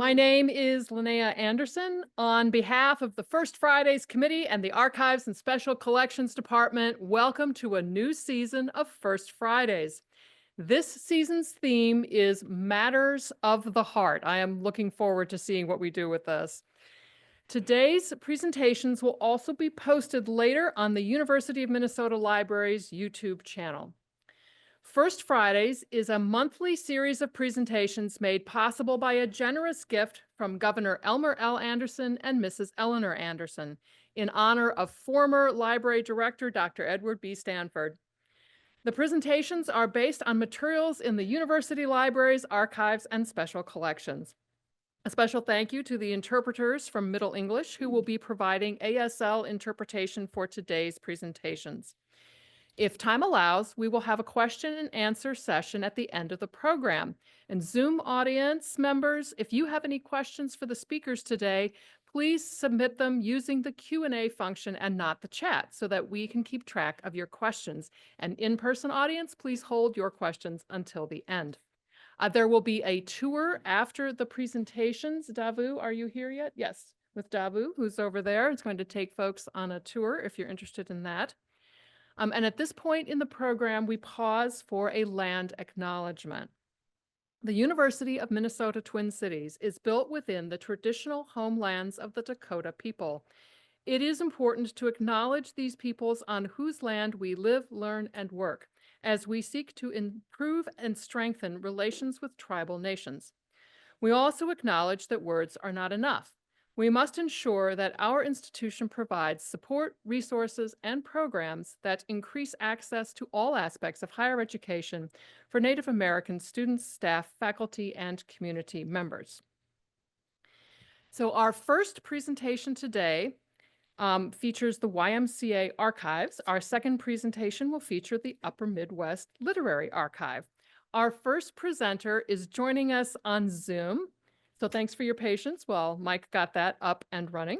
My name is Linnea Anderson. On behalf of the First Fridays Committee and the Archives and Special Collections Department, welcome to a new season of First Fridays. This season's theme is Matters of the Heart. I am looking forward to seeing what we do with this. Today's presentations will also be posted later on the University of Minnesota Library's YouTube channel. First Fridays is a monthly series of presentations made possible by a generous gift from Governor Elmer L. Anderson and Mrs. Eleanor Anderson in honor of former library director Dr. Edward B. Stanford. The presentations are based on materials in the university libraries, archives, and special collections. A special thank you to the interpreters from Middle English who will be providing ASL interpretation for today's presentations. If time allows, we will have a question and answer session at the end of the program. And Zoom audience members, if you have any questions for the speakers today, please submit them using the Q&A function and not the chat so that we can keep track of your questions. And in-person audience, please hold your questions until the end. There will be a tour after the presentations. Davu, are you here yet? Yes, with Davu, who's over there. It's going to take folks on a tour if you're interested in that. And at this point in the program, we pause for a land acknowledgement. The University of Minnesota Twin Cities is built within the traditional homelands of the Dakota people. It is important to acknowledge these peoples on whose land we live, learn, and work as we seek to improve and strengthen relations with tribal nations. We also acknowledge that words are not enough. We must ensure that our institution provides support, resources, and programs that increase access to all aspects of higher education for Native American students, staff, faculty, and community members. So our first presentation today features the YMCA Archives. Our second presentation will feature the Upper Midwest Literary Archive. Our first presenter is joining us on Zoom. So thanks for your patience while Mike got that up and running.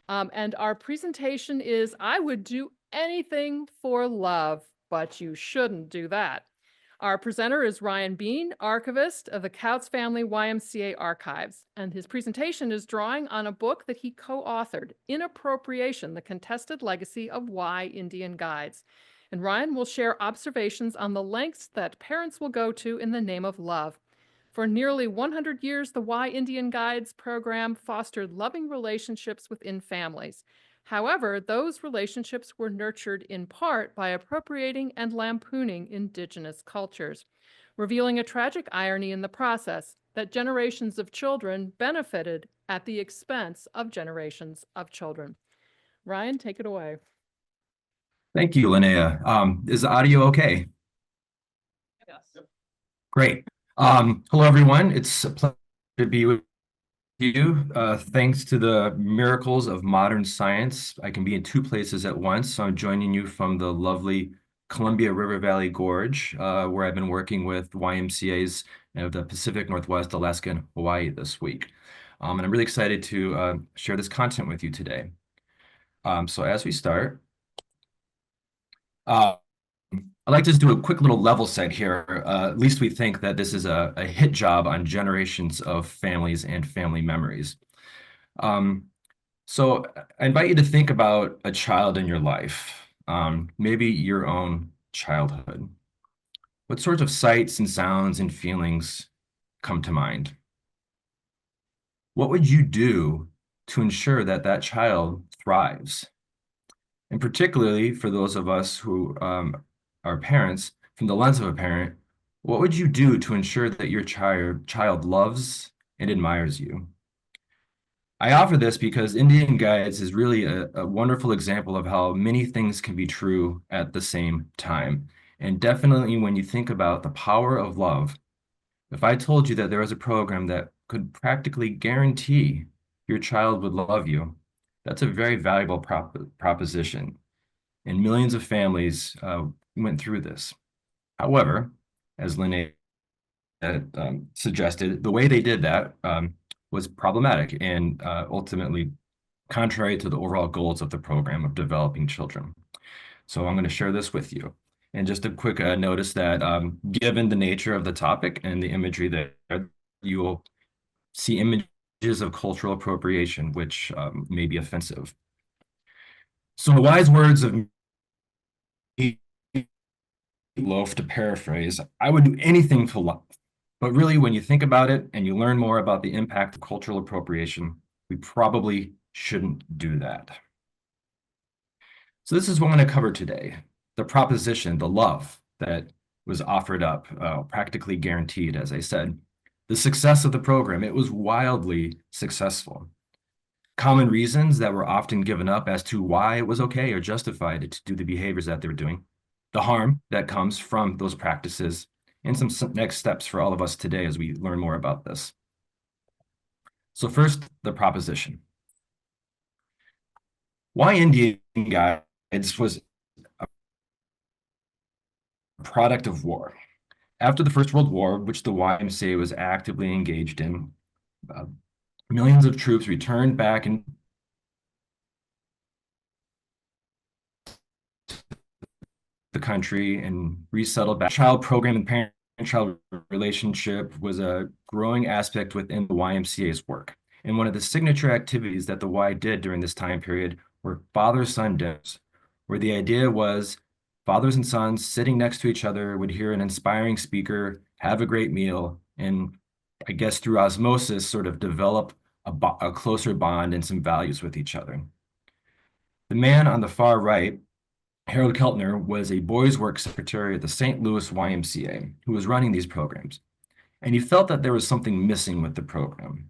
And our presentation is, I would do anything for love, but you shouldn't do that. Our presenter is Ryan Bean, archivist of the Kautz family YMCA Archives. And his presentation is drawing on a book that he co-authored, Inappropriation, the Contested Legacy of Y Indian Guides. And Ryan will share observations on the lengths that parents will go to in the name of love. For nearly 100 years, the Y Indian Guides program fostered loving relationships within families. However, those relationships were nurtured in part by appropriating and lampooning Indigenous cultures, revealing a tragic irony in the process that generations of children benefited at the expense of generations of children. Ryan, take it away. Thank you, Linnea. Is the audio okay? Yes. Great. Hello, everyone. It's a pleasure to be with you. Thanks to the miracles of modern science, I can be in two places at once. So I'm joining you from the lovely Columbia River Valley Gorge, where I've been working with YMCAs of the Pacific Northwest, Alaska, and Hawaii this week. And I'm really excited to share this content with you today. So as we start, I'd like to just do a quick little level set here. At least we think that this is a hit job on generations of families and family memories. So I invite you to think about a child in your life, maybe your own childhood. What sorts of sights and sounds and feelings come to mind? What would you do to ensure that that child thrives? And particularly for those of us who are parents, from the lens of a parent, what would you do to ensure that your child loves and admires you? I offer this because Indian Guides is really a wonderful example of how many things can be true at the same time. And definitely when you think about the power of love, if I told you that there was a program that could practically guarantee your child would love you, that's a very valuable proposition. And millions of families went through this. However, as Linnea suggested, the way they did that was problematic and ultimately contrary to the overall goals of the program of developing children. So I'm going to share this with you. And just a quick notice that given the nature of the topic and the imagery that you will see images of cultural appropriation, which may be offensive. So the wise words of Loaf, to paraphrase, I would do anything to love. But really, when you think about it and you learn more about the impact of cultural appropriation, we probably shouldn't do that. So this is what I'm going to cover today. The proposition, the love that was offered up, practically guaranteed, as I said. The success of the program, it was wildly successful. Common reasons that were often given up as to why it was okay or justified to do the behaviors that they were doing. The harm that comes from those practices, and some next steps for all of us today as we learn more about this. So first, the proposition. Why Indian Guides was a product of war. After the First World War, which the YMCA was actively engaged in, millions of troops returned back in the country and resettled back. Child program and parent-child relationship was a growing aspect within the YMCA's work. And one of the signature activities that the Y did during this time period were father-son dinners, where the idea was fathers and sons sitting next to each other would hear an inspiring speaker, have a great meal, and I guess through osmosis sort of develop a closer bond and some values with each other. The man on the far right, Harold Keltner, was a boys' work secretary at the St. Louis YMCA who was running these programs. And he felt that there was something missing with the program.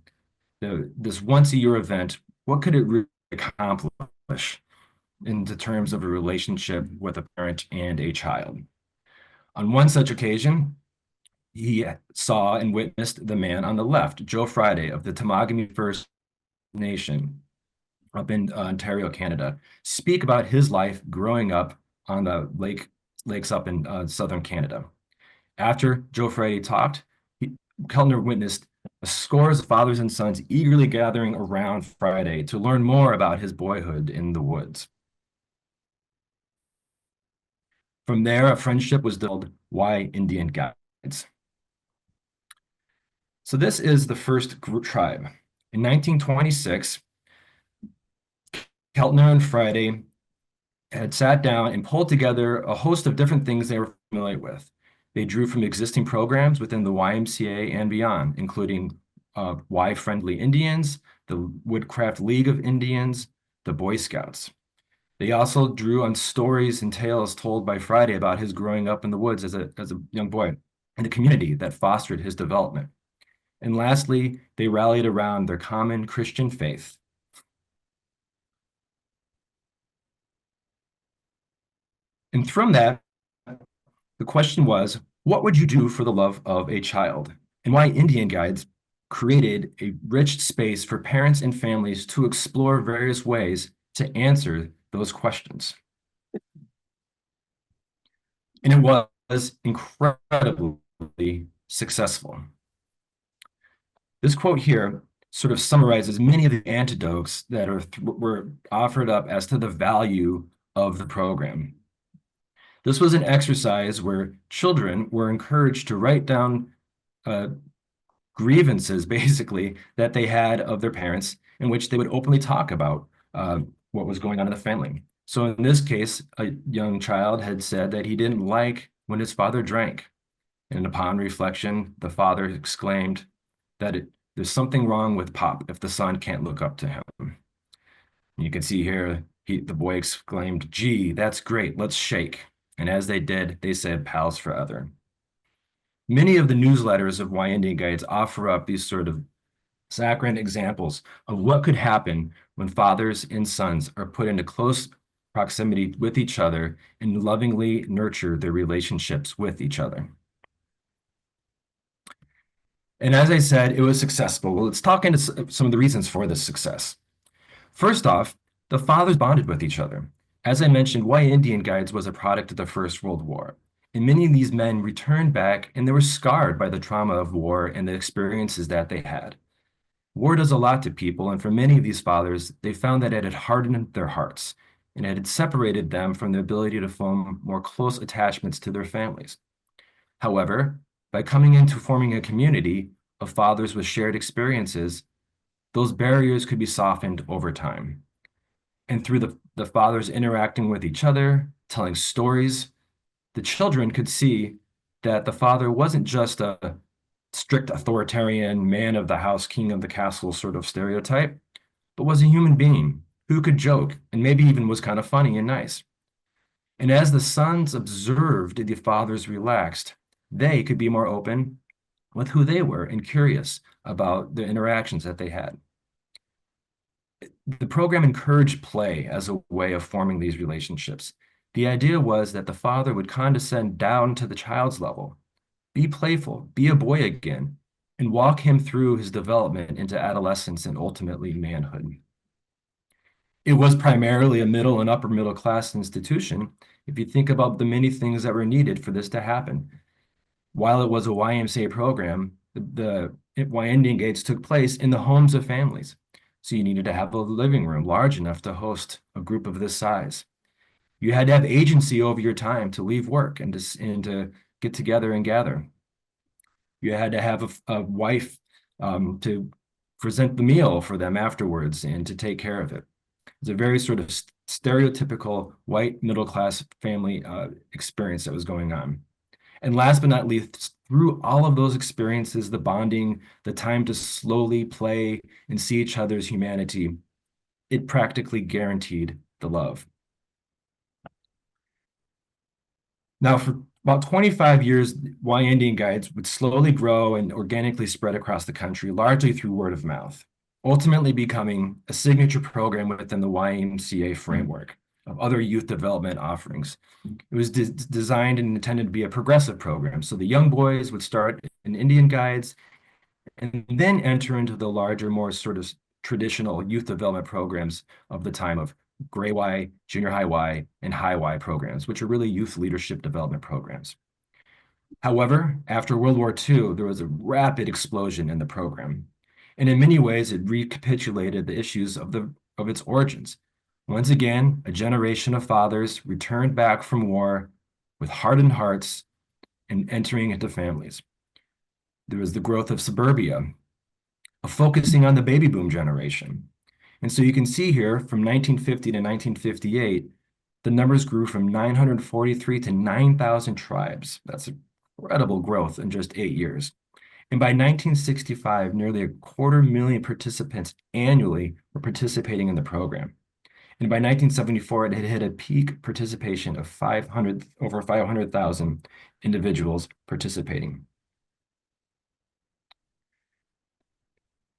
This once-a-year event, what could it really accomplish in the terms of a relationship with a parent and a child? On one such occasion, he saw and witnessed the man on the left, Joe Friday of the Temagami First Nation up in Ontario, Canada, speak about his life growing up on the lakes up in southern Canada. After Joe Friday talked, Keltner witnessed scores of fathers and sons eagerly gathering around Friday to learn more about his boyhood in the woods. From there, a friendship was developed. Y Indian Guides. So this is the first tribe. In 1926, Keltner and Friday had sat down and pulled together a host of different things they were familiar with. They drew from existing programs within the YMCA and beyond, including Y-Friendly Indians, the Woodcraft League of Indians, the Boy Scouts. They also drew on stories and tales told by Friday about his growing up in the woods as a young boy and the community that fostered his development. And lastly, they rallied around their common Christian faith. And from that, the question was, what would you do for the love of a child? And Y Indian Guides created a rich space for parents and families to explore various ways to answer those questions. And it was incredibly successful. This quote here sort of summarizes many of the antidotes that were offered up as to the value of the program. This was an exercise where children were encouraged to write down grievances, basically, that they had of their parents, in which they would openly talk about what was going on in the family. So in this case, a young child had said that he didn't like when his father drank. And upon reflection, the father exclaimed that there's something wrong with Pop if the son can't look up to him. You can see here, the boy exclaimed, "Gee, that's great, let's shake." And as they did, they said, "Pals forever." Many of the newsletters of Y Indian Guides offer up these sort of saccharine examples of what could happen when fathers and sons are put into close proximity with each other and lovingly nurture their relationships with each other. And as I said, it was successful. Well, let's talk into some of the reasons for this success. First off, the fathers bonded with each other. As I mentioned, Y Indian Guides was a product of the First World War. And many of these men returned back and they were scarred by the trauma of war and the experiences that they had. War does a lot to people, and for many of these fathers, they found that it had hardened their hearts and it had separated them from the ability to form more close attachments to their families. However, by coming into forming a community, of fathers with shared experiences, those barriers could be softened over time. And through the fathers interacting with each other, telling stories, the children could see that the father wasn't just a strict authoritarian man of the house, king of the castle sort of stereotype, but was a human being who could joke and maybe even was kind of funny and nice. And as the sons observed the fathers relaxed, they could be more open with who they were and curious about the interactions that they had. The program encouraged play as a way of forming these relationships. The idea was that the father would condescend down to the child's level, be playful, be a boy again, and walk him through his development into adolescence and ultimately manhood. It was primarily a middle and upper middle class institution if you think about the many things that were needed for this to happen. While it was a YMCA program, the Indian Gates took place in the homes of families. So you needed to have a living room large enough to host a group of this size. You had to have agency over your time to leave work and to get together and gather. You had to have a wife to present the meal for them afterwards and to take care of it. It's a very sort of stereotypical white middle-class family experience that was going on. And last but not least, through all of those experiences, the bonding, the time to slowly play and see each other's humanity, it practically guaranteed the love. Now, for about 25 years, Y Indian Guides would slowly grow and organically spread across the country, largely through word of mouth, ultimately becoming a signature program within the YMCA framework of other youth development offerings. It was designed and intended to be a progressive program. So the young boys would start in Indian Guides and then enter into the larger, more sort of traditional youth development programs of the time of Gray Y, Junior High Y, and High Y programs, which are really youth leadership development programs. However, after World War II, there was a rapid explosion in the program. And in many ways, it recapitulated the issues of its origins. Once again, a generation of fathers returned back from war with hardened hearts and entering into families. There was the growth of suburbia, of focusing on the baby boom generation. And so you can see here from 1950 to 1958, the numbers grew from 943 to 9,000 tribes. That's incredible growth in just 8 years. And by 1965, nearly 250,000 participants annually were participating in the program. And by 1974, it had hit a peak participation of over 500,000 individuals participating.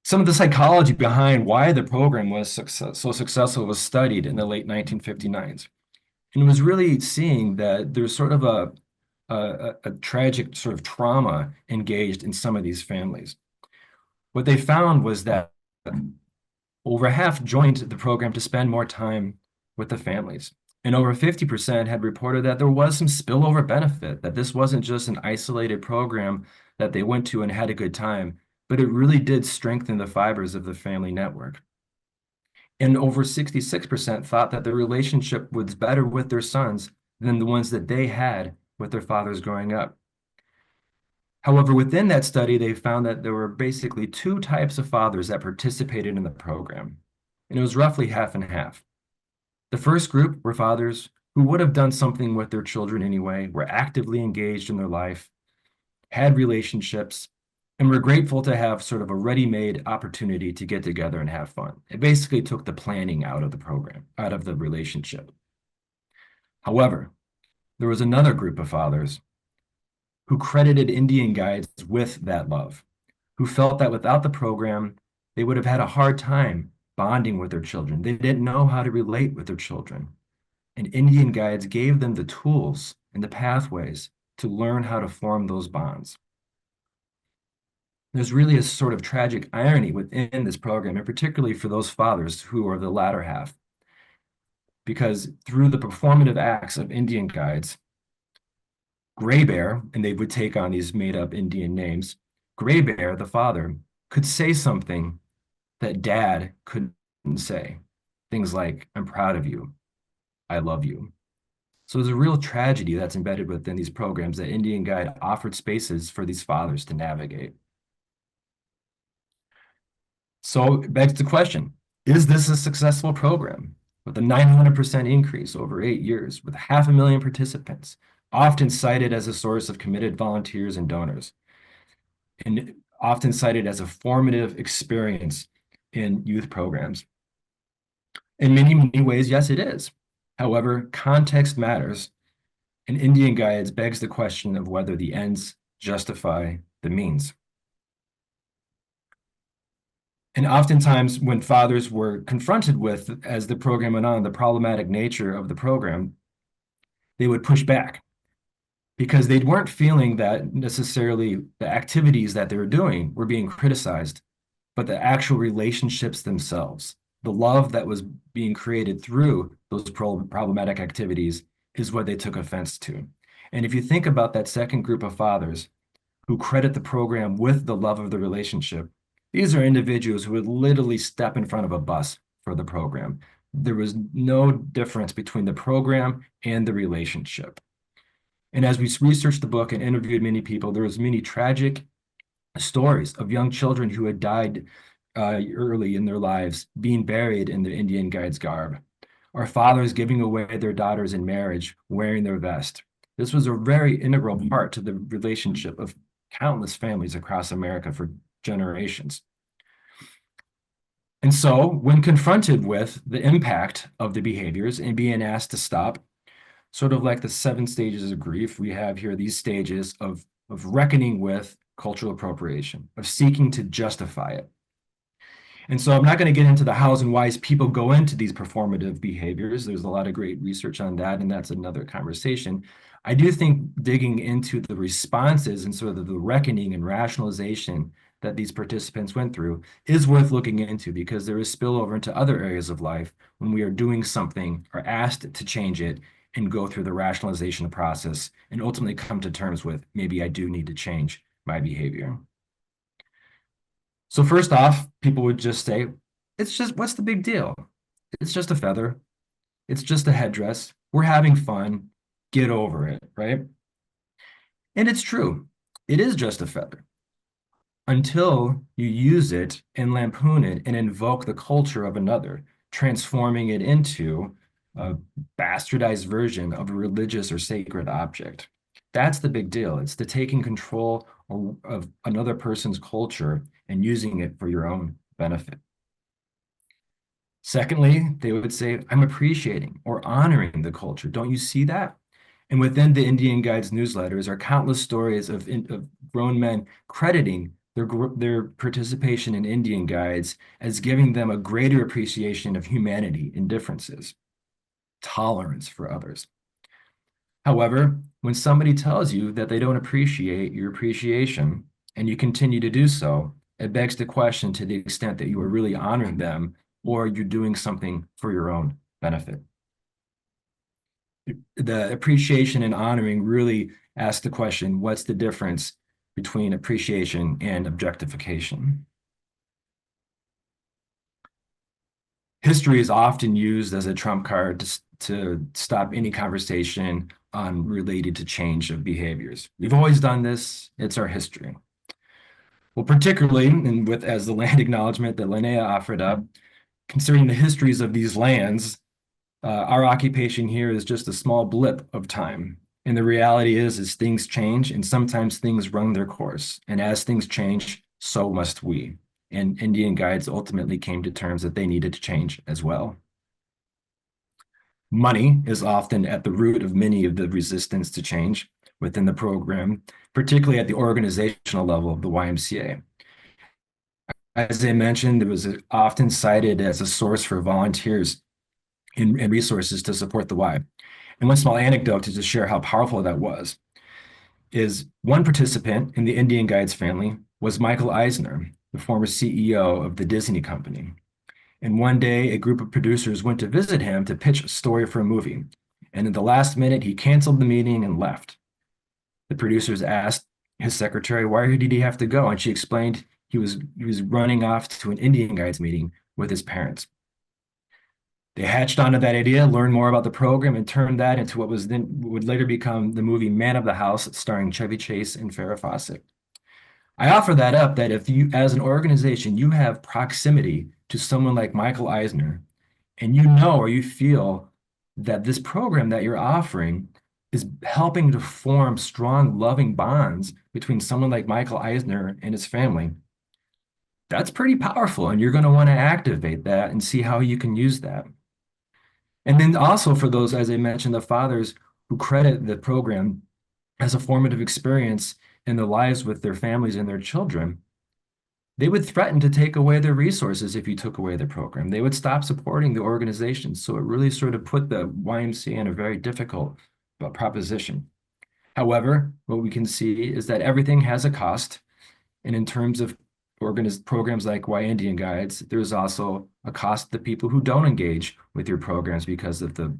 Some of the psychology behind why the program was so successful was studied in the late 1959s. And it was really seeing that there's sort of a tragic sort of trauma engaged in some of these families. What they found was that over half joined the program to spend more time with the families. And over 50% had reported that there was some spillover benefit, that this wasn't just an isolated program that they went to and had a good time, but it really did strengthen the fibers of the family network. And over 66% thought that the relationship was better with their sons than the ones that they had with their fathers growing up. However, within that study, they found that there were basically 2 types of fathers that participated in the program, and it was roughly half and half. The first group were fathers who would have done something with their children anyway, were actively engaged in their life, had relationships, and were grateful to have sort of a ready-made opportunity to get together and have fun. It basically took the planning out of the program, out of the relationship. However, there was another group of fathers who credited Indian Guides with that love, who felt that without the program, they would have had a hard time bonding with their children. They didn't know how to relate with their children. And Indian Guides gave them the tools and the pathways to learn how to form those bonds. There's really a sort of tragic irony within this program, and particularly for those fathers who are the latter half, because through the performative acts of Indian Guides, Gray Bear, and they would take on these made-up Indian names, Gray Bear, the father, could say something that Dad couldn't say. Things like, I'm proud of you, I love you. So there's a real tragedy that's embedded within these programs that Indian Guide offered spaces for these fathers to navigate. So it begs the question, is this a successful program? With a 900% increase over 8 years, with 500,000 participants, often cited as a source of committed volunteers and donors, and often cited as a formative experience in youth programs. In many, many ways, yes, it is. However, context matters, and Indian Guides begs the question of whether the ends justify the means. And oftentimes, when fathers were confronted with, as the program went on, the problematic nature of the program, they would push back because they weren't feeling that necessarily the activities that they were doing were being criticized, but the actual relationships themselves, the love that was being created through those problematic activities is what they took offense to. And if you think about that second group of fathers who credit the program with the love of the relationship, these are individuals who would literally step in front of a bus for the program. There was no difference between the program and the relationship. And as we researched the book and interviewed many people, there was many tragic stories of young children who had died early in their lives, being buried in the Indian Guides garb, or fathers giving away their daughters in marriage, wearing their vest. This was a very integral part to the relationship of countless families across America for generations. And so when confronted with the impact of the behaviors and being asked to stop, sort of like the 7 stages of grief, we have here these stages of reckoning with cultural appropriation, of seeking to justify it. And so I'm not going to get into the hows and whys people go into these performative behaviors. There's a lot of great research on that, and that's another conversation. I do think digging into the responses and sort of the reckoning and rationalization that these participants went through is worth looking into, because there is spillover into other areas of life when we are doing something or asked to change it and go through the rationalization process and ultimately come to terms with, maybe I do need to change my behavior. So first off, people would just say, it's just, what's the big deal? It's just a feather. It's just a headdress. We're having fun. Get over it, right? And it's true. It is just a feather until you use it and lampoon it and invoke the culture of another, transforming it into a bastardized version of a religious or sacred object. That's the big deal. It's the taking control of another person's culture and using it for your own benefit. Secondly, they would say, I'm appreciating or honoring the culture. Don't you see that? And within the Indian Guides newsletters are countless stories of grown men crediting their participation in Indian Guides as giving them a greater appreciation of humanity and differences, tolerance for others. However, when somebody tells you that they don't appreciate your appreciation and you continue to do so, it begs the question to the extent that you are really honoring them or you're doing something for your own benefit. The appreciation and honoring really asks the question, what's the difference between appreciation and objectification? History is often used as a trump card to stop any conversation on related to change of behaviors. We've always done this. It's our history. Well, particularly, and with as the land acknowledgement that Linnea offered up, considering the histories of these lands, our occupation here is just a small blip of time. And the reality is things change, and sometimes things run their course. And as things change, so must we. And Indian Guides ultimately came to terms that they needed to change as well. Money is often at the root of many of the resistance to change within the program, particularly at the organizational level of the YMCA. As I mentioned, it was often cited as a source for volunteers and resources to support the Y. And one small anecdote to just share how powerful that was is one participant in the Indian Guides family was Michael Eisner, the former CEO of the Disney company. And one day, a group of producers went to visit him to pitch a story for a movie. And at the last minute, he canceled the meeting and left. The producers asked his secretary, why did he have to go? And she explained he was running off to an Indian Guides meeting with his parents. They hatched onto that idea, learned more about the program, and turned that into what would later become the movie Man of the House, starring Chevy Chase and Farrah Fawcett. I offer that up that if you, as an organization, you have proximity to someone like Michael Eisner, and you know or you feel that this program that you're offering is helping to form strong, loving bonds between someone like Michael Eisner and his family, that's pretty powerful. And you're going to want to activate that and see how you can use that. And then also for those, as I mentioned, the fathers who credit the program as a formative experience in their lives with their families and their children, they would threaten to take away their resources if you took away the program. They would stop supporting the organization. So it really sort of put the YMCA in a very difficult proposition. However, what we can see is that everything has a cost. And in terms of programs like Y Indian Guides, there's also a cost to people who don't engage with your programs because of the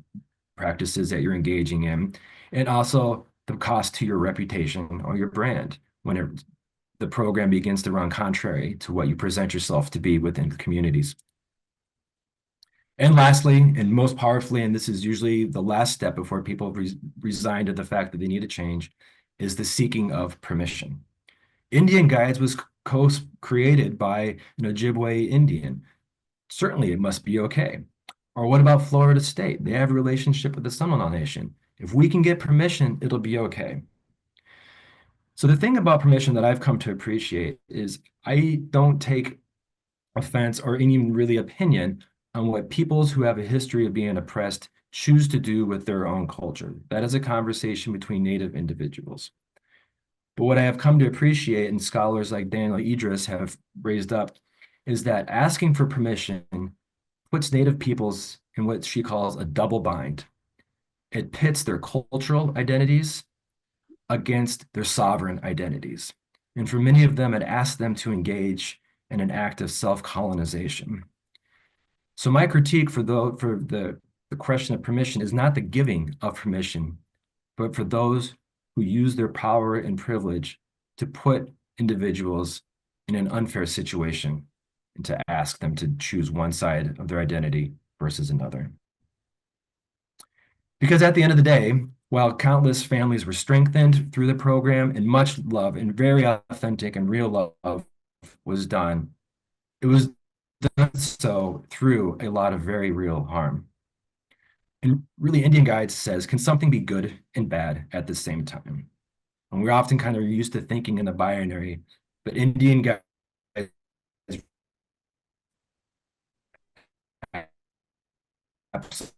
practices that you're engaging in, and also the cost to your reputation or your brand when the program begins to run contrary to what you present yourself to be within communities. And lastly, and most powerfully, and this is usually the last step before people resign to the fact that they need to change, is the seeking of permission. Indian Guides was co-created by an Ojibwe Indian. Certainly it must be okay. Or what about Florida State? They have a relationship with the Seminole Nation. If we can get permission, it'll be okay. So the thing about permission that I've come to appreciate is I don't take offense or even really opinion on what peoples who have a history of being oppressed choose to do with their own culture. That is a conversation between Native individuals. But what I have come to appreciate, and scholars like Daniel Idris have raised up, is that asking for permission puts Native peoples in what she calls a double bind. It pits their cultural identities against their sovereign identities. And for many of them, it asks them to engage in an act of self-colonization. So my critique for the question of permission is not the giving of permission, but for those who use their power and privilege to put individuals in an unfair situation and to ask them to choose one side of their identity versus another. Because at the end of the day, while countless families were strengthened through the program and much love and very authentic and real love was done, it was done so through a lot of very real harm. And really, Indian Guides says, can something be good and bad at the same time? And we're often kind of used to thinking in the binary, but Indian Guides absolutely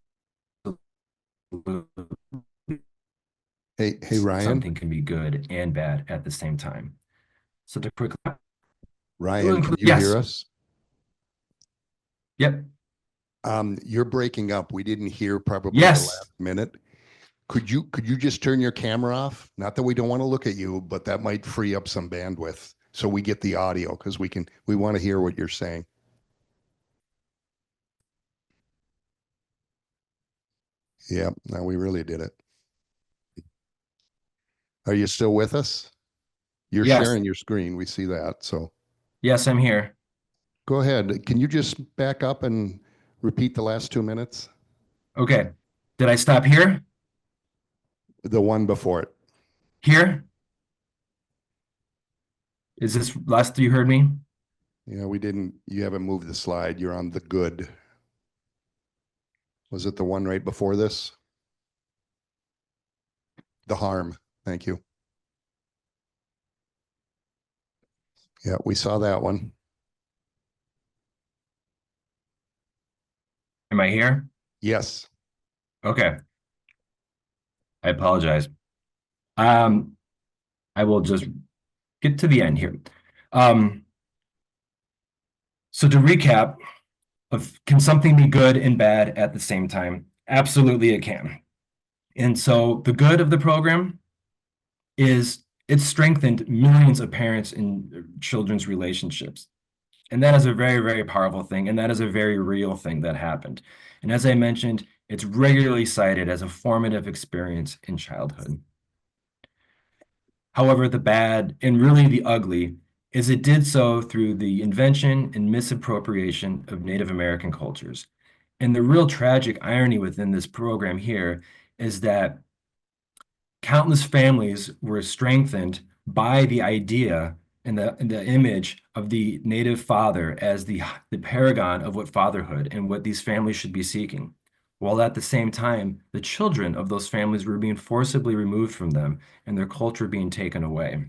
Hey, Ryan. Something can be good and bad at the same time. So to quickly, Ryan, can you yes. hear us? Yep. You're breaking up. We didn't hear probably Yes. the last minute. Could you just turn your camera off? Not that we don't want to look at you, but that might free up some bandwidth so we get the audio because we want to hear what you're saying. Yeah, now we really did it. Are you still with us? You're Yes. sharing your screen. We see that. So Yes, I'm here. go ahead. Can you just back up and repeat the last 2 minutes? Okay. Did I stop here? The one before it. Here? Is this last you heard me? Yeah, you haven't moved the slide. You're on the good. Was it the one right before this? The harm. Thank you. Yeah, we saw that one. Am I here? Yes. Okay. I apologize. I will just get to the end here. So to recap, can something be good and bad at the same time? Absolutely it can. And so the good of the program is it's strengthened millions of parents and children's relationships. And that is a very, very powerful thing. And that is a very real thing that happened. And as I mentioned, it's regularly cited as a formative experience in childhood. However, the bad and really the ugly is it did so through the invention and misappropriation of Native American cultures. And the real tragic irony within this program here is that countless families were strengthened by the idea and the image of the native father as the paragon of what fatherhood and what these families should be seeking, while at the same time, the children of those families were being forcibly removed from them and their culture being taken away.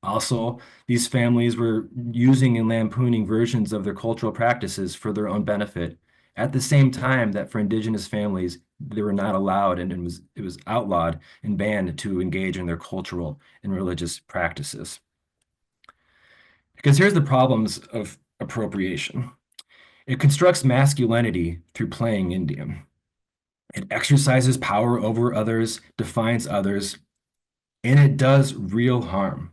Also, these families were using and lampooning versions of their cultural practices for their own benefit, at the same time that for Indigenous families, they were not allowed and it was outlawed and banned to engage in their cultural and religious practices. Because here's the problems of appropriation. It constructs masculinity through playing Indian. It exercises power over others, defines others, and it does real harm.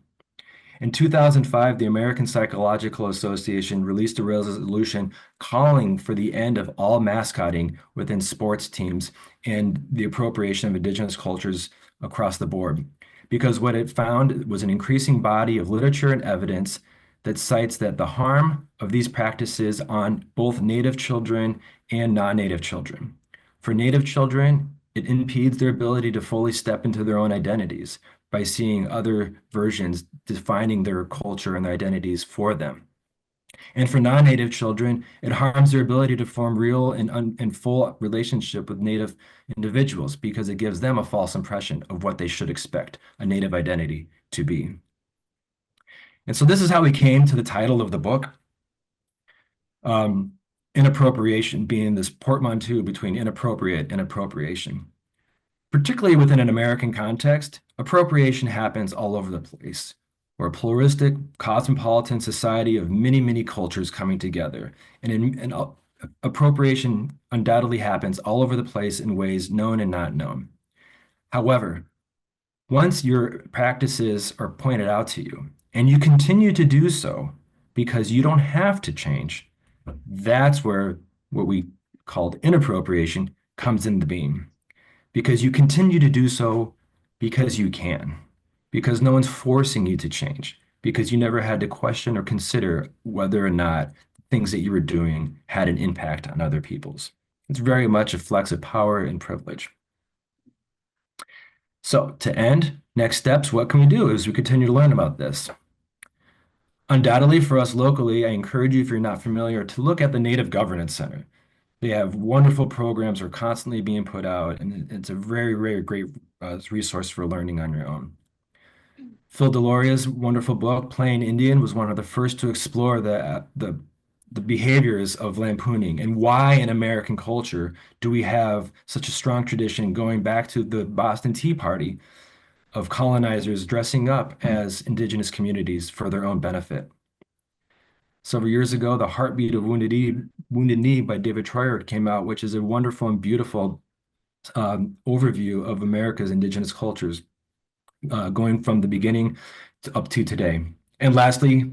In 2005, the American Psychological Association released a resolution calling for the end of all mascoting within sports teams and the appropriation of Indigenous cultures across the board. Because what it found was an increasing body of literature and evidence that cites that the harm of these practices on both Native children and non-Native children. For Native children, it impedes their ability to fully step into their own identities by seeing other versions defining their culture and their identities for them. And for non-Native children, it harms their ability to form real and full relationship with Native individuals because it gives them a false impression of what they should expect a Native identity to be. And so this is how we came to the title of the book. Inappropriation being this portmanteau between inappropriate and appropriation. Particularly within an American context, appropriation happens all over the place. We're a pluralistic, cosmopolitan society of many, many cultures coming together. And appropriation undoubtedly happens all over the place in ways known and not known. However, once your practices are pointed out to you, and you continue to do so because you don't have to change, that's where what we called inappropriation comes in the beam. Because you continue to do so because you can, because no one's forcing you to change, because you never had to question or consider whether or not things that you were doing had an impact on other people's. It's very much a flex of power and privilege. So to end, next steps, what can we do as we continue to learn about this? Undoubtedly for us locally, I encourage you, if you're not familiar, to look at the Native Governance Center. They have wonderful programs are constantly being put out, and it's a very, very great resource for learning on your own. Phil Deloria's wonderful book, Playing Indian, was one of the first to explore the behaviors of lampooning and why in American culture do we have such a strong tradition going back to the Boston Tea Party of colonizers dressing up as Indigenous communities for their own benefit. Several years ago, The Heartbeat of Wounded Knee by David Troyer came out, which is a wonderful and beautiful overview of America's Indigenous cultures, going from the beginning up to today. And lastly,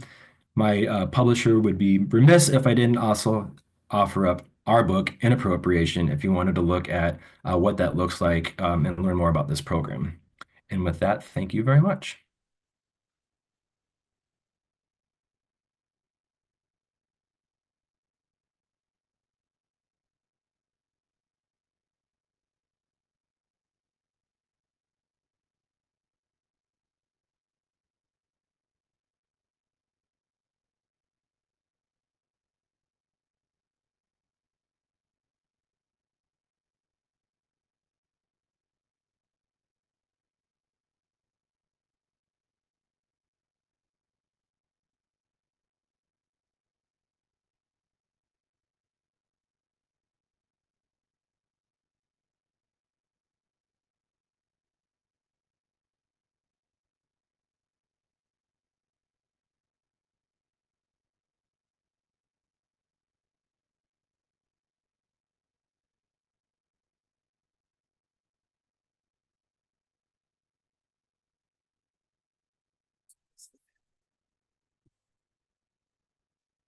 my publisher would be remiss if I didn't also offer up our book, Inappropriation, if you wanted to look at what that looks like and learn more about this program. And with that, thank you very much.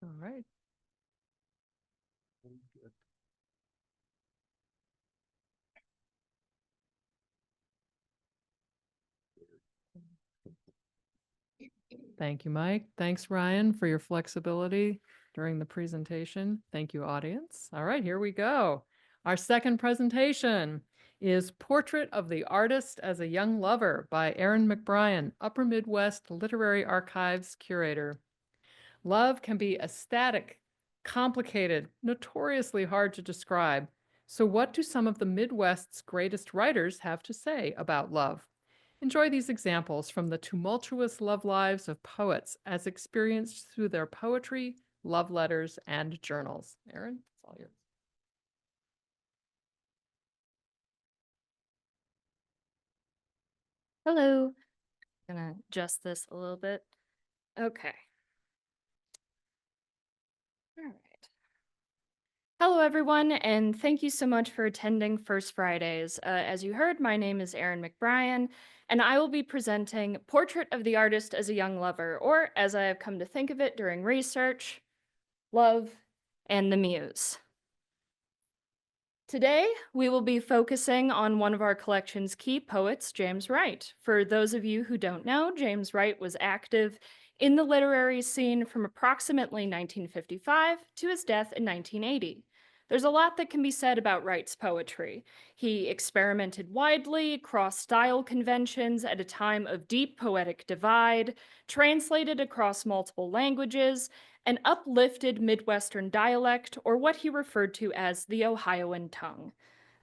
All right. Thank you, Mike. Thanks, Ryan, for your flexibility during the presentation. Thank you, audience. All right, here we go. Our second presentation, is Portrait of the Artist as a Young Lover by Erin McBrien, Upper Midwest Literary Archives curator. Love can be ecstatic, complicated, notoriously hard to describe. So, what do some of the Midwest's greatest writers have to say about love? Enjoy these examples from the tumultuous love lives of poets as experienced through their poetry, love letters, and journals. Erin, it's all yours. Hello. Gonna adjust this a little bit. Okay. All right. Hello, everyone, and thank you so much for attending First Fridays. As you heard, my name is Erin McBrien, and I will be presenting Portrait of the Artist as a Young Lover, or as I have come to think of it during research, Love and the Muse. Today, we will be focusing on one of our collection's key poets, James Wright. For those of you who don't know, James Wright was active in the literary scene from approximately 1955 to his death in 1980. There's a lot that can be said about Wright's poetry. He experimented widely, crossed style conventions at a time of deep poetic divide, translated across multiple languages, and uplifted Midwestern dialect, or what he referred to as the Ohioan tongue.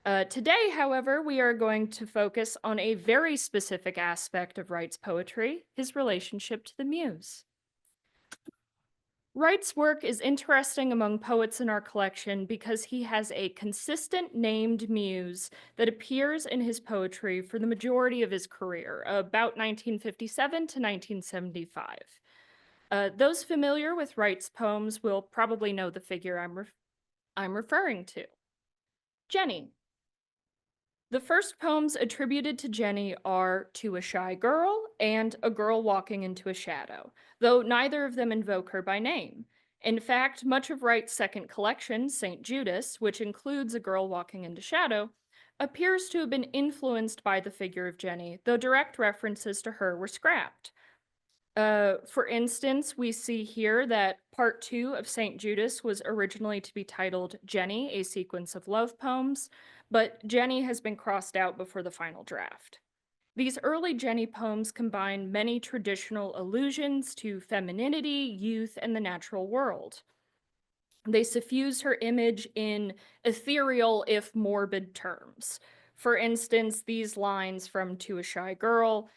Today, however, we are going to focus on a very specific aspect of Wright's poetry, his relationship to the muse. Wright's work is interesting among poets in our collection because he has a consistent named muse that appears in his poetry for the majority of his career, about 1957 to 1975. Those familiar with Wright's poems will probably know the figure I'm referring to. Jenny. The first poems attributed to Jenny are To a Shy Girl and A Girl Walking into a Shadow, though neither of them invoke her by name. In fact, much of Wright's second collection, St. Judas, which includes A Girl Walking into Shadow, appears to have been influenced by the figure of Jenny, though direct references to her were scrapped. For instance, we see here that part 2 of St. Judas was originally to be titled Jenny, a sequence of love poems, but Jenny has been crossed out before the final draft. These early Jenny poems combine many traditional allusions to femininity, youth, and the natural world. They suffuse her image in ethereal, if morbid, terms. For instance, these lines from To a Shy Girl: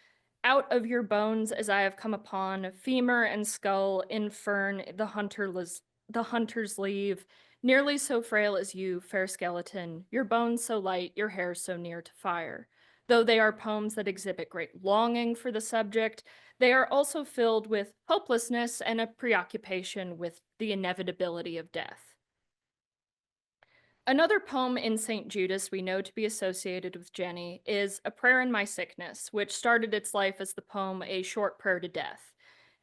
out of your bones as I have come upon, femur and skull, in fern the hunters leave, nearly so frail as you, fair skeleton, your bones so light, your hair so near to fire. Though they are poems that exhibit great longing for the subject, they are also filled with hopelessness and a preoccupation with the inevitability of death. Another poem in St. Judas we know to be associated with Jenny is A Prayer in My Sickness, which started its life as the poem A Short Prayer to Death.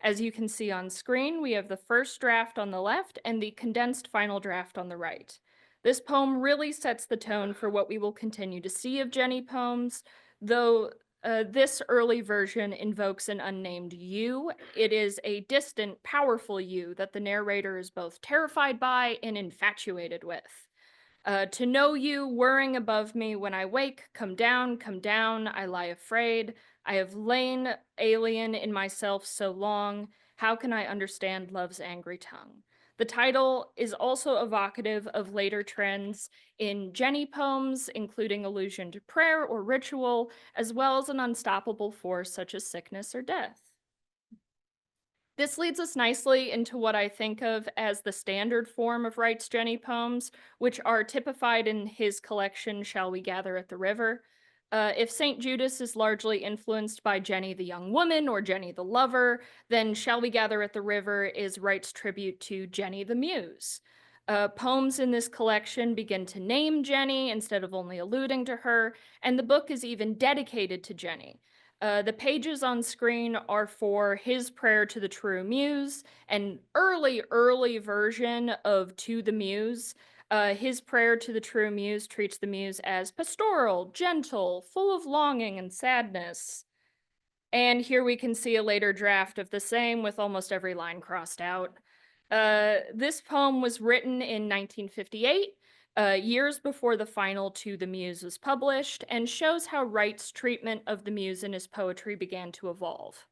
As you can see on screen, we have the first draft on the left and the condensed final draft on the right. This poem really sets the tone for what we will continue to see of Jenny poems, though this early version invokes an unnamed you. It is a distant, powerful you that the narrator is both terrified by and infatuated with. To know you, whirring above me, when I wake, come down, I lie afraid. I have lain alien in myself so long. How can I understand love's angry tongue? The title is also evocative of later trends in Jenny poems, including allusion to prayer or ritual, as well as an unstoppable force such as sickness or death. This leads us nicely into what I think of as the standard form of Wright's Jenny poems, which are typified in his collection, Shall We Gather at the River? If St. Judas is largely influenced by Jenny the Young Woman or Jenny the Lover, then Shall We Gather at the River is Wright's tribute to Jenny the Muse. Poems in this collection begin to name Jenny instead of only alluding to her, and the book is even dedicated to Jenny. The pages on screen are for his prayer to the true muse, an early version of To the Muse. His prayer to the true muse treats the muse as pastoral, gentle, full of longing and sadness. And here we can see a later draft of the same with almost every line crossed out. This poem was written in 1958 years before the final To the Muse was published, and shows how Wright's treatment of the muse in his poetry began to evolve.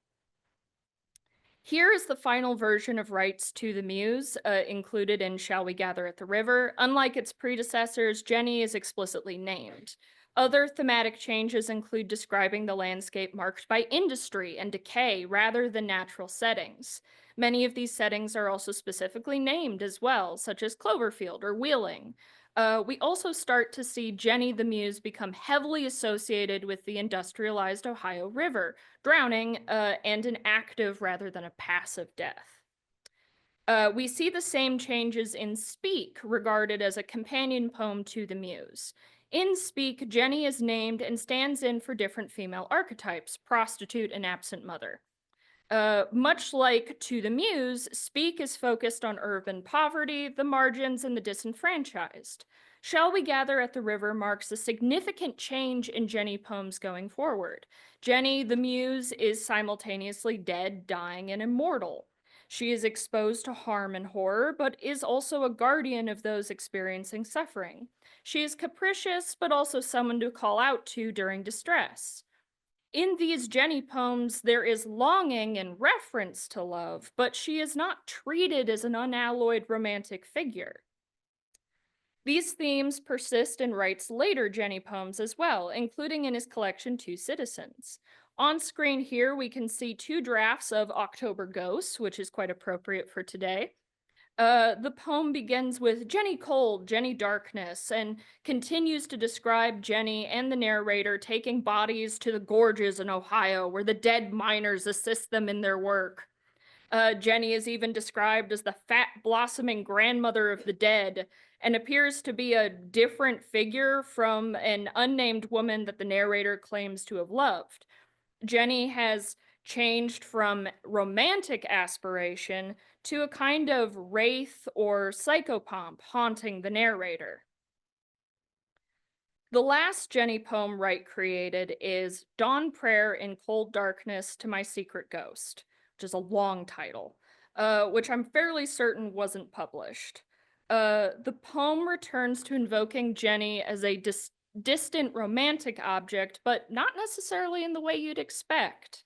Here is the final version of Wright's To the Muse, included in Shall We Gather at the River. Unlike its predecessors, Jenny is explicitly named. Other thematic changes include describing the landscape marked by industry and decay rather than natural settings. Many of these settings are also specifically named as well, such as Cloverfield or Wheeling. We also start to see Jenny the Muse become heavily associated with the industrialized Ohio River, drowning, and an active rather than a passive death. We see the same changes in Speak, regarded as a companion poem to the Muse. In Speak, Jenny is named and stands in for different female archetypes, prostitute and absent mother. Much like To the Muse, Speak is focused on urban poverty, the margins, and the disenfranchised. Shall We Gather at the River marks a significant change in Jenny poems going forward. Jenny, the Muse, is simultaneously dead, dying, and immortal. She is exposed to harm and horror, but is also a guardian of those experiencing suffering. She is capricious, but also someone to call out to during distress. In these Jenny poems, there is longing and reference to love, but she is not treated as an unalloyed romantic figure. These themes persist in Wright's later Jenny poems as well, including in his collection Two Citizens. On screen here, we can see two drafts of October Ghosts, which is quite appropriate for today. The poem begins with Jenny Cold, Jenny Darkness, and continues to describe Jenny and the narrator taking bodies to the gorges in Ohio where the dead miners assist them in their work. Jenny is even described as the fat, blossoming grandmother of the dead and appears to be a different figure from an unnamed woman that the narrator claims to have loved. Jenny has changed from romantic aspiration to a kind of wraith or psychopomp haunting the narrator. The last Jenny poem Wright created is Dawn Prayer in Cold Darkness to My Secret Ghost, which is a long title, which I'm fairly certain wasn't published. The poem returns to invoking Jenny as a distant romantic object, but not necessarily in the way you'd expect.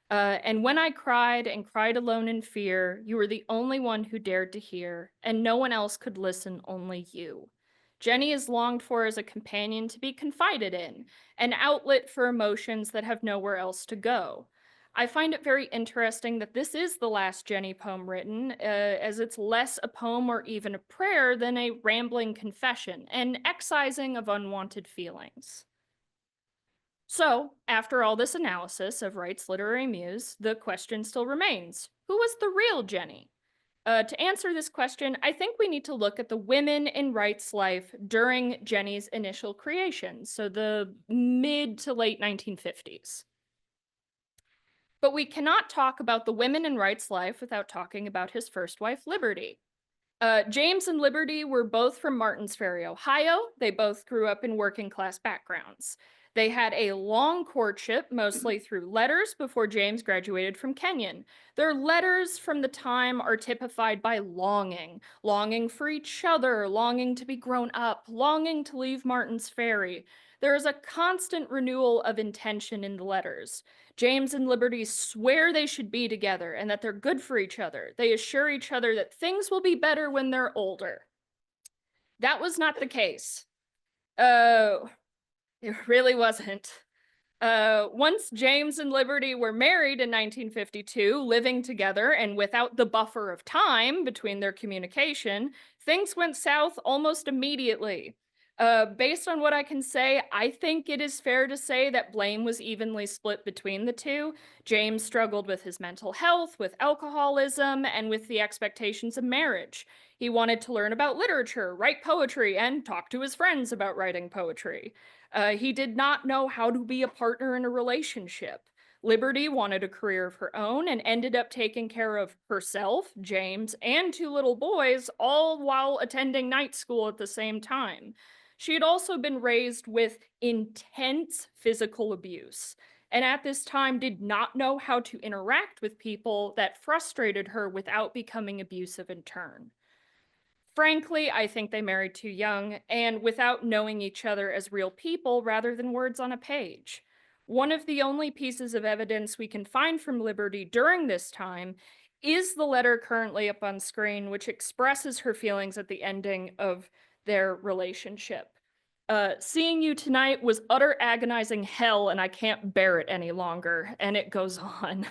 And when I cried and cried alone in fear, you were the only one who dared to hear, and no one else could listen, only you. Jenny is longed for as a companion to be confided in, an outlet for emotions that have nowhere else to go. I find it very interesting that this is the last Jenny poem written, as it's less a poem or even a prayer than a rambling confession, an excising of unwanted feelings. So, after all this analysis of Wright's literary muse, the question still remains, who was the real Jenny? To answer this question, I think we need to look at the women in Wright's life during Jenny's initial creation, so the mid to late 1950s. But we cannot talk about the women in Wright's life without talking about his first wife, Liberty. James and Liberty were both from Martins Ferry, Ohio. They both grew up in working class backgrounds. They had a long courtship, mostly through letters, before James graduated from Kenyon. Their letters from the time are typified by longing for each other, longing to be grown up, longing to leave Martins Ferry. There is a constant renewal of intention in the letters. James and Liberty swear they should be together and that they're good for each other. They assure each other that things will be better when they're older. That was not the case. It really wasn't. Once James and Liberty were married in 1952, living together and without the buffer of time between their communication, things went south almost immediately. Based on what I can say, I think it is fair to say that blame was evenly split between the two. James struggled with his mental health, with alcoholism, and with the expectations of marriage. He wanted to learn about literature, write poetry, and talk to his friends about writing poetry. He did not know how to be a partner in a relationship. Liberty wanted a career of her own and ended up taking care of herself, James, and two little boys, all while attending night school at the same time. She had also been raised with intense physical abuse, and at this time did not know how to interact with people that frustrated her without becoming abusive in turn. Frankly, I think they married too young and without knowing each other as real people rather than words on a page. One of the only pieces of evidence we can find from Liberty during this time is the letter currently up on screen, which expresses her feelings at the ending of their relationship. Seeing you tonight was utter agonizing hell, and I can't bear it any longer. And it goes on.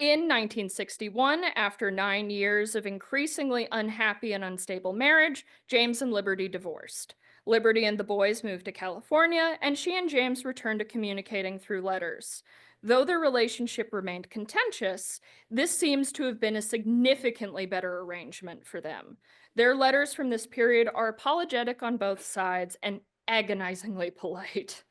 In 1961, after 9 years of increasingly unhappy and unstable marriage, James and Liberty divorced. Liberty and the boys moved to California, and she and James returned to communicating through letters. Though their relationship remained contentious, this seems to have been a significantly better arrangement for them. Their letters from this period are apologetic on both sides and agonizingly polite.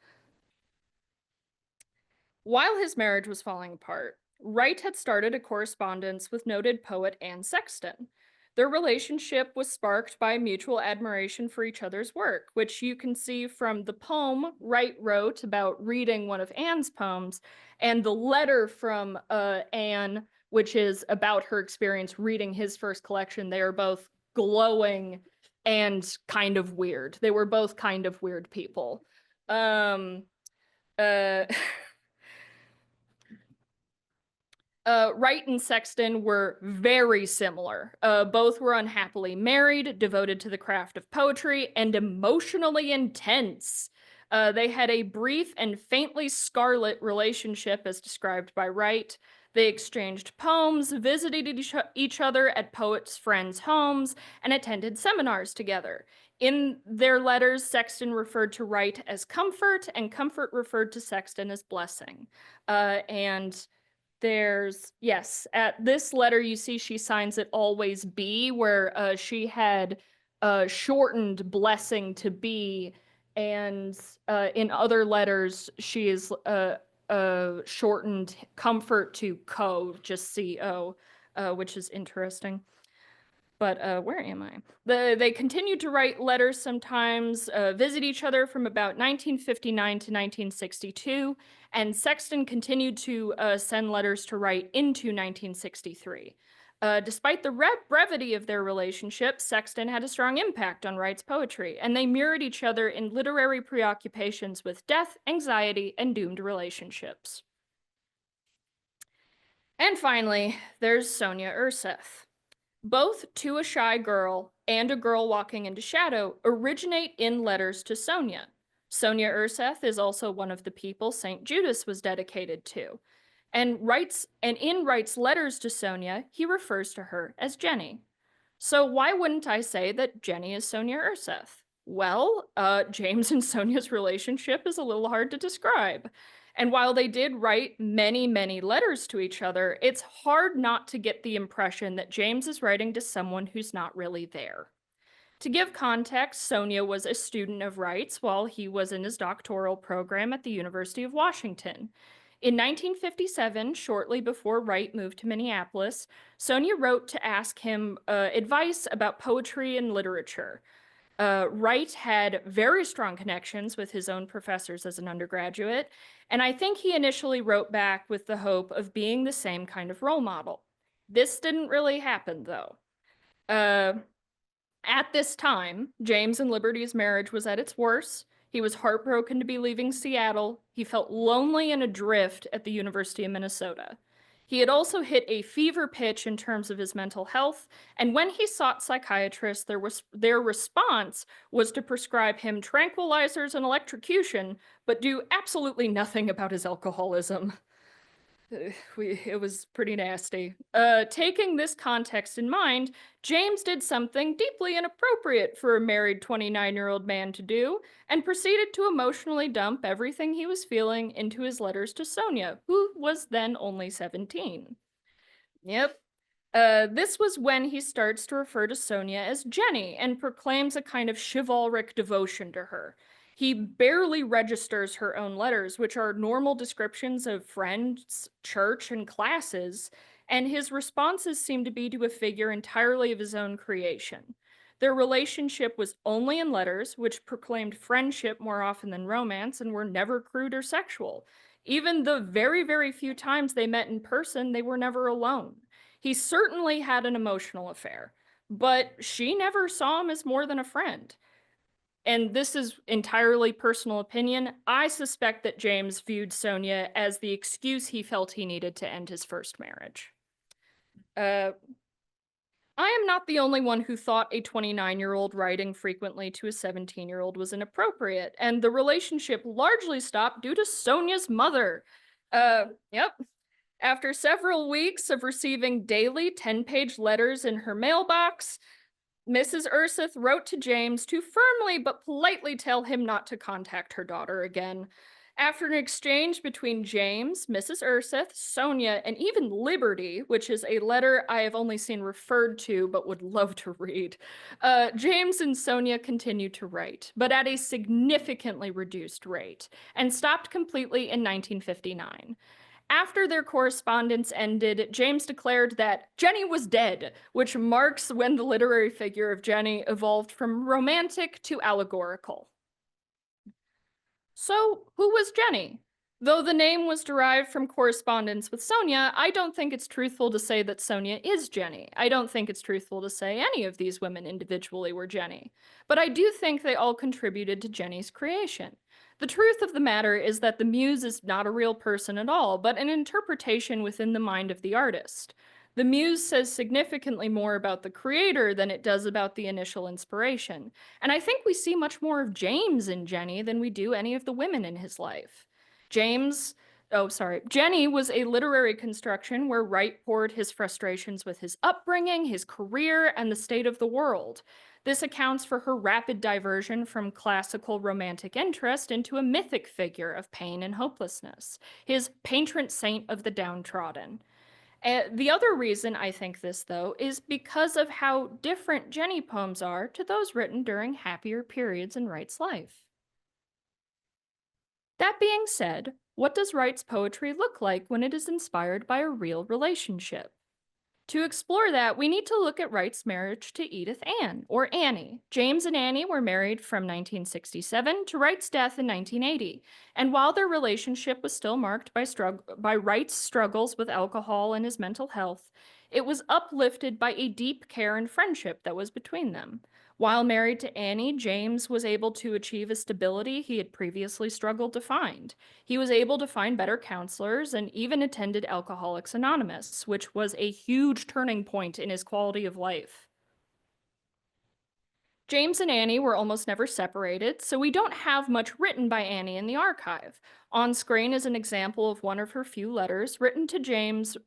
While his marriage was falling apart, Wright had started a correspondence with noted poet Anne Sexton. Their relationship was sparked by mutual admiration for each other's work, which you can see from the poem Wright wrote about reading one of Anne's poems, and the letter from Anne, which is about her experience reading his first collection. They are both glowing and kind of weird. They were both kind of weird people. Wright and Sexton were very similar. Both were unhappily married, devoted to the craft of poetry, and emotionally intense. They had a brief and faintly scarlet relationship as described by Wright. They exchanged poems, visited each other at poets' friends' homes, and attended seminars together. In their letters, Sexton referred to Wright as comfort, and comfort referred to Sexton as blessing. Yes, at this letter, you see she signs it always be, where she had shortened blessing to be, and in other letters, she is shortened comfort to just C-O, which is interesting. But where am I? They continued to write letters sometimes, visit each other from about 1959 to 1962, and Sexton continued to send letters to Wright into 1963. Despite the brevity of their relationship, Sexton had a strong impact on Wright's poetry, and they mirrored each other in literary preoccupations with death, anxiety, and doomed relationships. And finally, there's Sonia Urseth. Both To a Shy Girl and A Girl Walking into Shadow originate in letters to Sonia. Sonia Urseth is also one of the people St. Judas was dedicated to. And in Wright's letters to Sonia, he refers to her as Jenny. So why wouldn't I say that Jenny is Sonia Urseth? Well, James and Sonia's relationship is a little hard to describe. And while they did write many, many letters to each other, it's hard not to get the impression that James is writing to someone who's not really there. To give context, Sonia was a student of Wright's while he was in his doctoral program at the University of Washington. In 1957, shortly before Wright moved to Minneapolis, Sonia wrote to ask him advice about poetry and literature. Wright had very strong connections with his own professors as an undergraduate, and I think he initially wrote back with the hope of being the same kind of role model. This didn't really happen, though. At this time, James and Liberty's marriage was at its worst. He was heartbroken to be leaving Seattle. He felt lonely and adrift at the University of Minnesota. He had also hit a fever pitch in terms of his mental health, and when he sought psychiatrists, their response was to prescribe him tranquilizers and electrocution, but do absolutely nothing about his alcoholism. It was pretty nasty. Taking this context in mind, James did something deeply inappropriate for a married 29-year-old man to do, and proceeded to emotionally dump everything he was feeling into his letters to Sonia, who was then only 17. Yep. This was when he starts to refer to Sonia as Jenny and proclaims a kind of chivalric devotion to her. He barely registers her own letters, which are normal descriptions of friends, church, and classes, and his responses seem to be to a figure entirely of his own creation. Their relationship was only in letters, which proclaimed friendship more often than romance and were never crude or sexual. Even the very, very few times they met in person, they were never alone. He certainly had an emotional affair, but she never saw him as more than a friend. And this is entirely personal opinion. I suspect that James viewed Sonia as the excuse he felt he needed to end his first marriage. I am not the only one who thought a 29-year-old writing frequently to a 17-year-old was inappropriate, and the relationship largely stopped due to Sonia's mother. Yep. After several weeks of receiving daily 10-page letters in her mailbox, Mrs. Ursith wrote to James to firmly but politely tell him not to contact her daughter again. After an exchange between James, Mrs. Ursith, Sonia, and even Liberty, which is a letter I have only seen referred to but would love to read, James and Sonia continued to write, but at a significantly reduced rate, and stopped completely in 1959. After their correspondence ended, James declared that Jenny was dead, which marks when the literary figure of Jenny evolved from romantic to allegorical. So, who was Jenny? Though the name was derived from correspondence with Sonia, I don't think it's truthful to say that Sonia is Jenny. I don't think it's truthful to say any of these women individually were Jenny. But I do think they all contributed to Jenny's creation. The truth of the matter is that the muse is not a real person at all, but an interpretation within the mind of the artist. The muse says significantly more about the creator than it does about the initial inspiration. And I think we see much more of James in Jenny than we do any of the women in his life. Jenny was a literary construction where Wright poured his frustrations with his upbringing, his career, and the state of the world. This accounts for her rapid diversion from classical romantic interest into a mythic figure of pain and hopelessness, his patron saint of the downtrodden. The other reason I think this, though, is because of how different Jenny poems are to those written during happier periods in Wright's life. That being said, what does Wright's poetry look like when it is inspired by a real relationship? To explore that, we need to look at Wright's marriage to Edith Ann, or Annie. James and Annie were married from 1967 to Wright's death in 1980, and while their relationship was still marked by Wright's struggles with alcohol and his mental health, it was uplifted by a deep care and friendship that was between them. While married to Annie, James was able to achieve a stability he had previously struggled to find. He was able to find better counselors and even attended Alcoholics Anonymous, which was a huge turning point in his quality of life. James and Annie were almost never separated, so we don't have much written by Annie in the archive. On screen is an example of one of her few letters written to James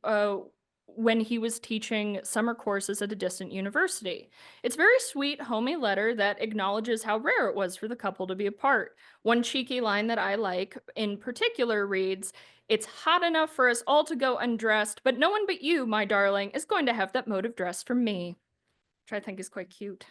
when he was teaching summer courses at a distant university. It's a very sweet, homey letter that acknowledges how rare it was for the couple to be apart. One cheeky line that I like in particular reads, "It's hot enough for us all to go undressed, but no one but you, my darling, is going to have that mode of dress from me," which I think is quite cute.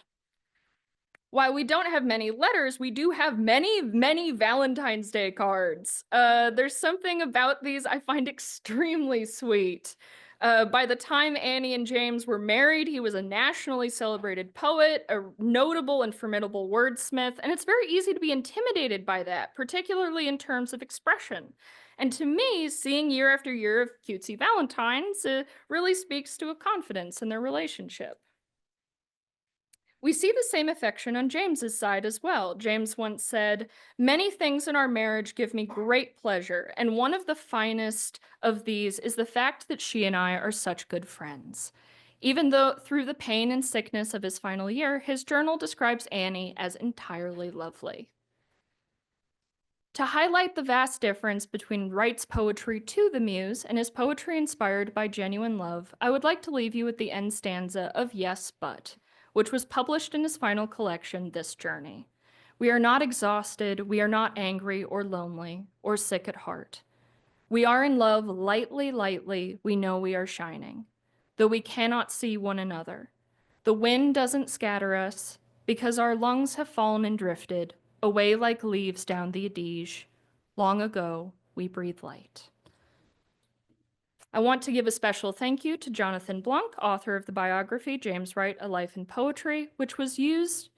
While we don't have many letters, we do have many, many Valentine's Day cards. There's something about these I find extremely sweet. By the time Annie and James were married, he was a nationally celebrated poet, a notable and formidable wordsmith, and it's very easy to be intimidated by that, particularly in terms of expression. And to me, seeing year after year of cutesy Valentines really speaks to a confidence in their relationship. We see the same affection on James's side as well. James once said, "Many things in our marriage give me great pleasure, and one of the finest of these is the fact that she and I are such good friends." Even though through the pain and sickness of his final year, his journal describes Annie as entirely lovely. To highlight the vast difference between Wright's poetry to the muse and his poetry inspired by genuine love, I would like to leave you with the end stanza of Yes, But, which was published in his final collection, This Journey. "We are not exhausted, we are not angry or lonely or sick at heart. We are in love lightly, lightly, we know we are shining, though we cannot see one another. The wind doesn't scatter us, because our lungs have fallen and drifted away like leaves down the Adige. Long ago, we breathe light." I want to give a special thank you to Jonathan Blanc, author of the biography James Wright, A Life in Poetry, which used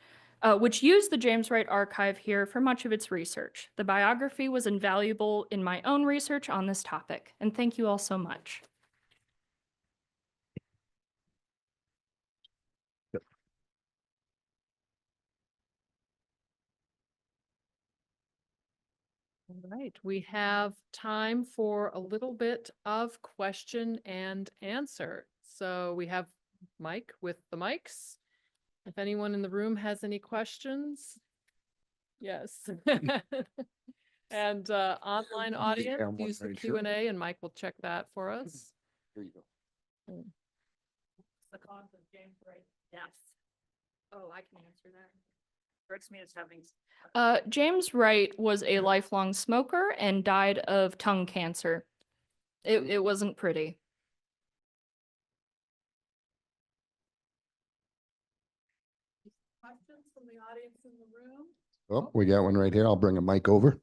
the James Wright Archive here for much of its research. The biography was invaluable in my own research on this topic, and thank you all so much. Right, we have time for a little bit of question and answer. So we have Mike with the mics. If anyone in the room has any questions. Yes. And online audience, one use the right here. Q&A and Mike will check that for us. Here you go. The cause of James Wright's death. Oh, I can answer that. Strikes me as having. James Wright was a lifelong smoker and died of tongue cancer. It wasn't pretty. Questions from the audience in the room? Oh, we got one right here. I'll bring a mic over.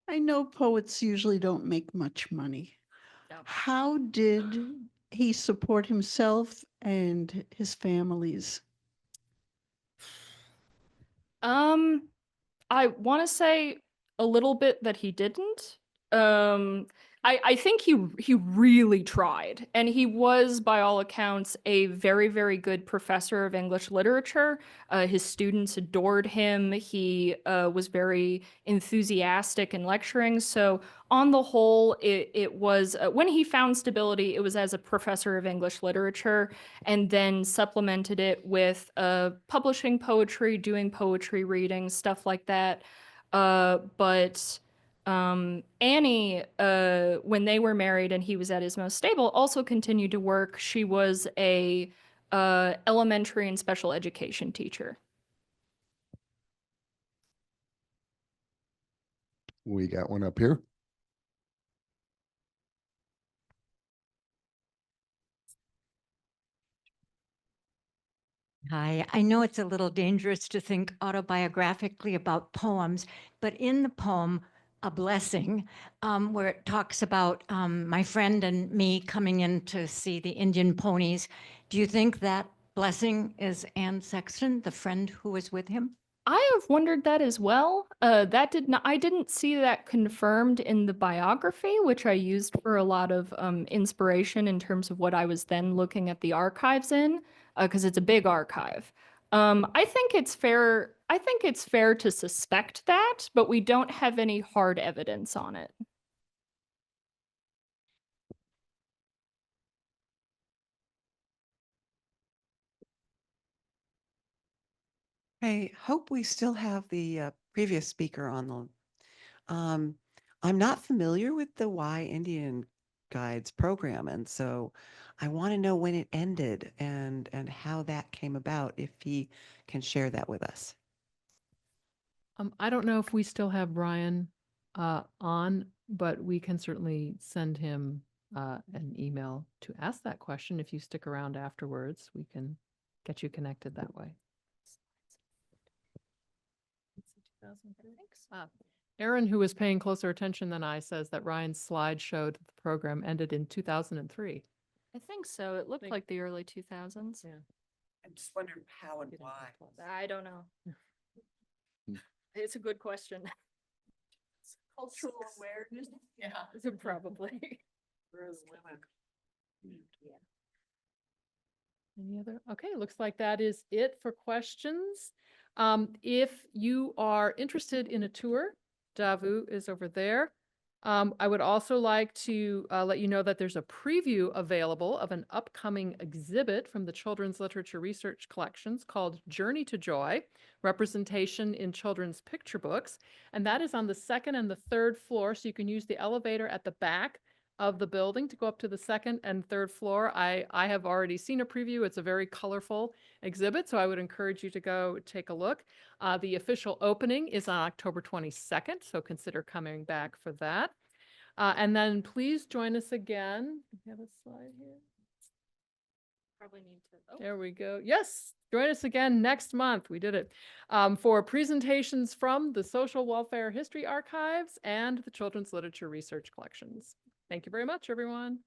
I know poets usually don't make much money. No. How did he support himself and his families? I want to say a little bit that he didn't. I think he really tried, and he was, by all accounts, a very, very good professor of English literature. His students adored him. He was very enthusiastic in lecturing. So, on the whole, it was when he found stability, it was as a professor of English literature, and then supplemented it with publishing poetry, doing poetry readings, stuff like that. But Annie, when they were married and he was at his most stable, also continued to work. She was a elementary and special education teacher. We got one up here. Hi, I know it's a little dangerous to think autobiographically about poems, but in the poem, A Blessing, where it talks about my friend and me coming in to see the Indian ponies, do you think that blessing is Anne Sexton, the friend who was with him? I have wondered that as well. I didn't see that confirmed in the biography, which I used for a lot of inspiration in terms of what I was then looking at the archives in, because it's a big archive. I think it's fair. I think it's fair to suspect that, but we don't have any hard evidence on it. I hope we still have the previous speaker on the. I'm not familiar with the Y Indian Guides program, and so I want to know when it ended and how that came about. If he can share that with us. I don't know if we still have Brian on, but we can certainly send him an email to ask that question. If you stick around afterwards, we can get you connected that way. Aaron, who was paying closer attention than I, says that Ryan's slide showed that the program ended in 2003. I think so. It looked like the early 2000s. Yeah. I'm just wondering how and why. I don't know. It's a good question. Cultural awareness. Yeah, probably. Any other? Okay, looks like that is it for questions. If you are interested in a tour, Davu is over there. I would also like to let you know that there's a preview available of an upcoming exhibit from the Children's Literature Research Collections called Journey to Joy, Representation in Children's Picture Books. And that is on the second and the third floor, so you can use the elevator at the back of the building to go up to the second and third floor. I have already seen a preview. It's a very colorful exhibit, so I would encourage you to go take a look. The official opening is on October 22nd, so consider coming back for that. And then please join us again. We have a slide here. Probably need to. Oh. There we go. Yes, join us again next month. We did it. For presentations from the Social Welfare History Archives and the Children's Literature Research Collections. Thank you very much, everyone.